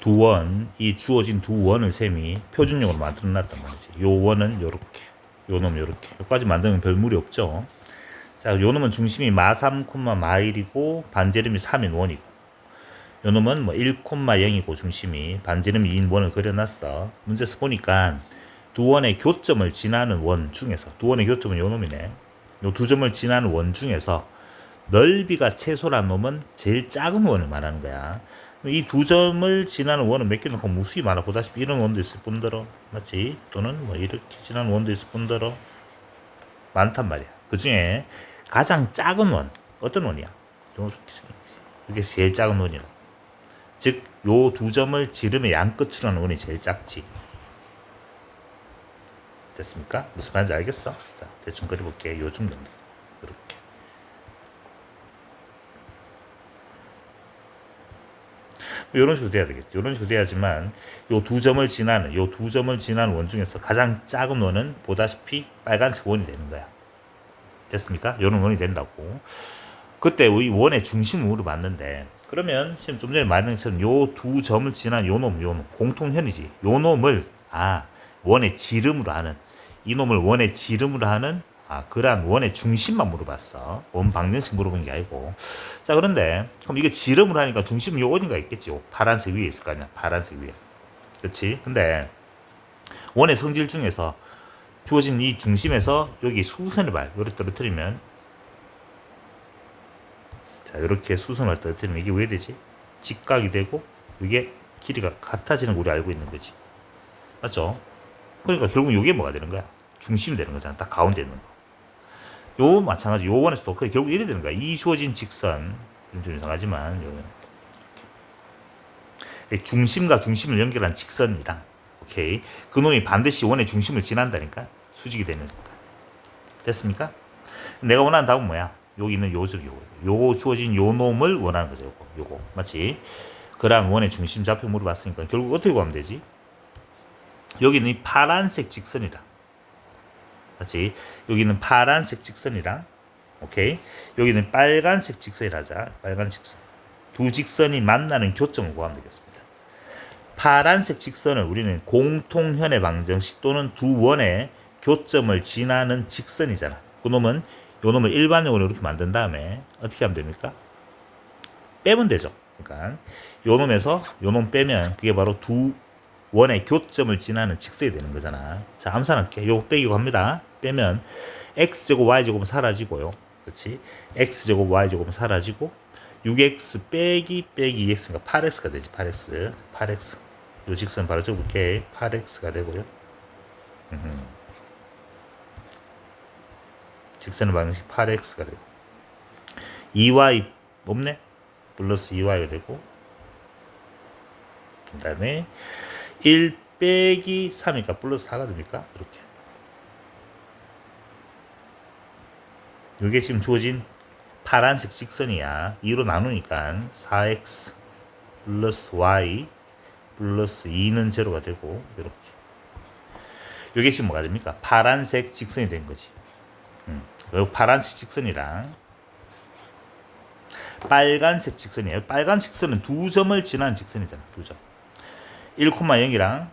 두 원, 이 주어진 두 원을 셈이 표준형으로 만들어 놨단 말이지. 요 원은 요렇게, 요 놈 요렇게. 여기까지 만들면 별 무리 없죠. 자, 요 놈은 중심이 마3, 마1이고 반지름이 3인 원이고, 요 놈은 뭐 1, 0이고 중심이 반지름이 2인 원을 그려놨어. 문제에서 보니까 두 원의 교점을 지나는 원 중에서, 두 원의 교점은 요 놈이네. 요 두 점을 지나는 원 중에서 넓이가 최소란 놈은 제일 작은 원을 말하는 거야. 이 두 점을 지나는 원은 몇 개 놓고 무수히 많아. 보다시피 이런 원도 있을 뿐더러, 맞지? 또는 뭐 이렇게 지나는 원도 있을 뿐더러 많단 말이야. 그 중에 가장 작은 원, 어떤 원이야? 이게 제일 작은 원이라. 즉, 요 두 점을 지름의 양끝으로 하는 원이 제일 작지. 됐습니까? 무슨 말인지 알겠어? 자, 대충 그려볼게. 요 정도. 이렇게. 이런 식으로 돼야 되겠죠. 이런 식으로 돼야지만 요 두 점을 지나는 원 중에서 가장 작은 원은 보다시피 빨간색 원이 되는 거야. 됐습니까? 요런 원이 된다고. 그때 이 원의 중심으로 맞는데, 그러면 지금 좀 전에 말한 것처럼 요 두 점을 지난 요 놈 공통현이지. 요 놈을 원의 지름으로 하는, 이 놈을 원의 지름으로 하는 그러한 원의 중심만 물어봤어. 원 방정식 물어본 게 아니고. 자, 그런데 그럼 이게 지름으로 하니까 중심은 요 어딘가 있겠죠. 파란색 위에 있을 거 아니야. 파란색 위에. 그렇지? 근데 원의 성질 중에서 주어진 이 중심에서 여기 수선을 봐요. 요렇게 떨어뜨리면, 자, 이렇게 수선을 떨어뜨리면 이게 왜 되지? 직각이 되고 이게 길이가 같아지는 거 우리 알고 있는 거지. 맞죠? 그러니까 결국 이게 뭐가 되는 거야? 중심이 되는 거잖아. 딱 가운데 있는 거. 요 마찬가지. 요 원에서도 결국 이래 되는 거야. 이 주어진 직선, 좀 이상하지만 중심과 중심을 연결한 직선이랑, 오케이, 그 놈이 반드시 원의 중심을 지난다니까 수직이 되는 거야. 됐습니까? 내가 원하는 답은 뭐야? 여기 있는 요 주어진 요 놈을 원하는 거죠. 요거 맞지? 그랑 원의 중심 좌표 물어봤으니까 결국 어떻게 구하면 되지? 여기는 이 파란색 직선이다. 맞지? 여기는 파란색 직선이랑, 오케이, 여기는 빨간색 직선이라자. 빨간 직선. 두 직선이 만나는 교점을 구하면 되겠습니다. 파란색 직선을 우리는 공통현의 방정식 또는 두 원의 교점을 지나는 직선이잖아. 요 놈을 일반적으로 이렇게 만든 다음에 어떻게 하면 됩니까? 빼면 되죠. 그러니까 요 놈에서 요 놈 빼면 그게 바로 두 원의 교점을 지나는 직선이 되는 거잖아. 자, 암산할게. 요거 빼기고 합니다. 빼면 x제곱 y제곱은 사라지고요. 그렇지? x제곱 y제곱은 사라지고 6x 빼기 2x가 8x가 되지. 8x. 요 직선 바로 적을게. 8x가 되고요. 직선의 방식 8x가 되고 2y 없네? 플러스 2y가 되고, 그 다음에 1 빼기 3이니까 플러스 4가 됩니까? 이렇게. 이게 지금 주어진 파란색 직선이야. 2로 나누니까 4x 플러스 y 플러스 2는 제로가 되고, 이렇게. 이게 지금 뭐가 됩니까? 파란색 직선이 된 거지. 파란색 직선이랑 빨간색 직선이에요. 빨간 직선은 두 점을 지나는 직선이잖아. 두 점. 1,0이랑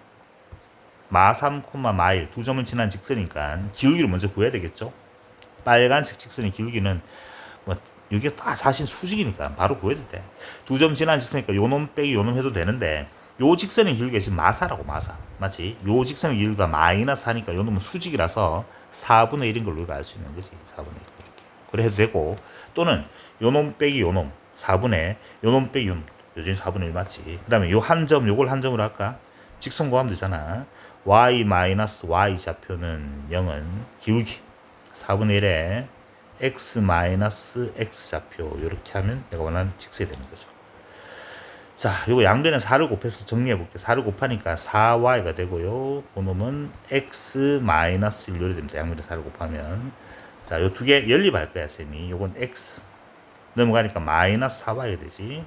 마3, 마1 두 점을 지나는 직선이니까 기울기를 먼저 구해야 되겠죠. 빨간색 직선의 기울기는 뭐 이게 다 사실 수직이니까 바로 구해도 돼. 두 점 지나는 직선이니까 요놈 빼기 요놈 해도 되는데, 요 직선의 길이가 지금 마사라고. 마사 맞지? 요 직선의 길이가 마이너스 4니까 요 놈은 수직이라서 4분의 1인 걸로 우리가 알 수 있는 거지. 4분의 1 이렇게. 그래 해도 되고, 또는 요 놈 빼기 요 놈 4분의 요 놈 빼기 요 놈, 요즘 4분의 1 맞지? 그 다음에 요 한 점, 요걸 한 점으로 할까? 직선 구하면 되잖아. y 마이너스 y 좌표는 0은 기울기 4분의 1에 x 마이너스 x 좌표, 이렇게 하면 내가 원하는 직선이 되는 거죠. 자, 요거 양변에 4를 곱해서 정리해 볼게요. 4를 곱하니까 4y가 되고요. 그놈은 x 마이너스 1 요리 됩니다. 양변에 4를 곱하면. 자, 요 두 개 연립할 거야, 쌤이. 요건 x 넘어가니까 마이너스 4y가 되지.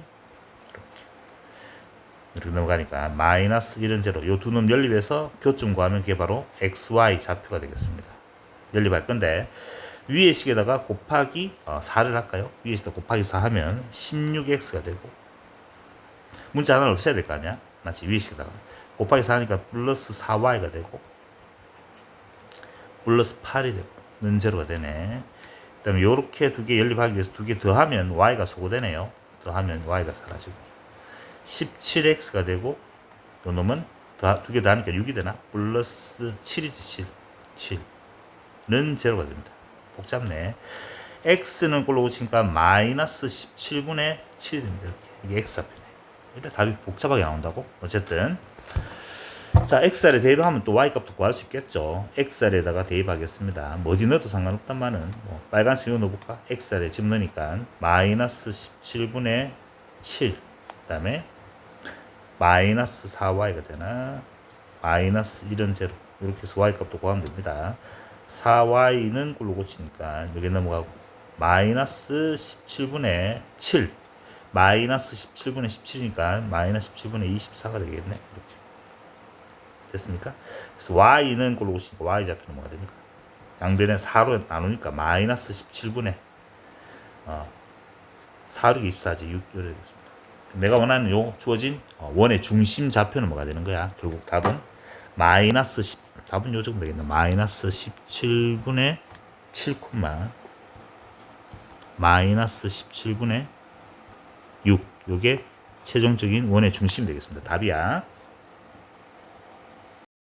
이렇게 넘어가니까 마이너스 1은 제로. 요 두 놈 연립해서 교점 구하면 그게 바로 xy 좌표가 되겠습니다. 연립할 건데, 위의 식에다가 곱하기 4를 할까요? 위의 식에다 곱하기 4 하면 16x가 되고, 문자 하나를 없애야 될 거 아니야? 맞지? 위식에다가 곱하기 4니까 플러스 4y가 되고 플러스 8이 되고 는 제로가 되네. 그 다음에 요렇게 두 개 연립하기 위해서 두 개 더하면 y가 소거되네요. 더하면 y가 사라지고 17x가 되고 요 놈은 두 개 더하니까 6이 되나? 플러스 7이지 7. 7는 제로가 됩니다. 복잡네. x는 꼴로 고치니까 마이너스 17분의 7이 됩니다. 이게 x좌표네. 이래 답이 복잡하게 나온다고? 어쨌든 자, xr에 대입하면 또 y값도 구할 수 있겠죠. xr에다가 대입하겠습니다. 뭐 어디 넣어도 상관없단말은 뭐 빨간색 이거 넣어볼까? xr에 집 넣으니까 마이너스 17분의 7. 그 다음에 마이너스 4y가 되나? 마이너스 1은 제로. 이렇게 해서 y값도 구하면 됩니다. 4y는 꼴로 고치니까 여기 넘어가고 마이너스 17분의 7. 마이너스 17분의 17이니까 마이너스 17분의 24가 되겠네. 이렇게. 됐습니까? 그래서 y는 꼴로 고치니까 y좌표는 뭐가 됩니까? 양변에 4로 나누니까 마이너스 17분의 4, 6, 24지 6 이렇게 되겠습니다. 내가 원하는 요 주어진 원의 중심 좌표는 뭐가 되는 거야? 결국 답은 마이너스 10, 답은 요 정도 되겠네. 마이너스 17분의 7, 마이너스 17분의 6. 요게 최종적인 원의 중심이 되겠습니다. 답이야.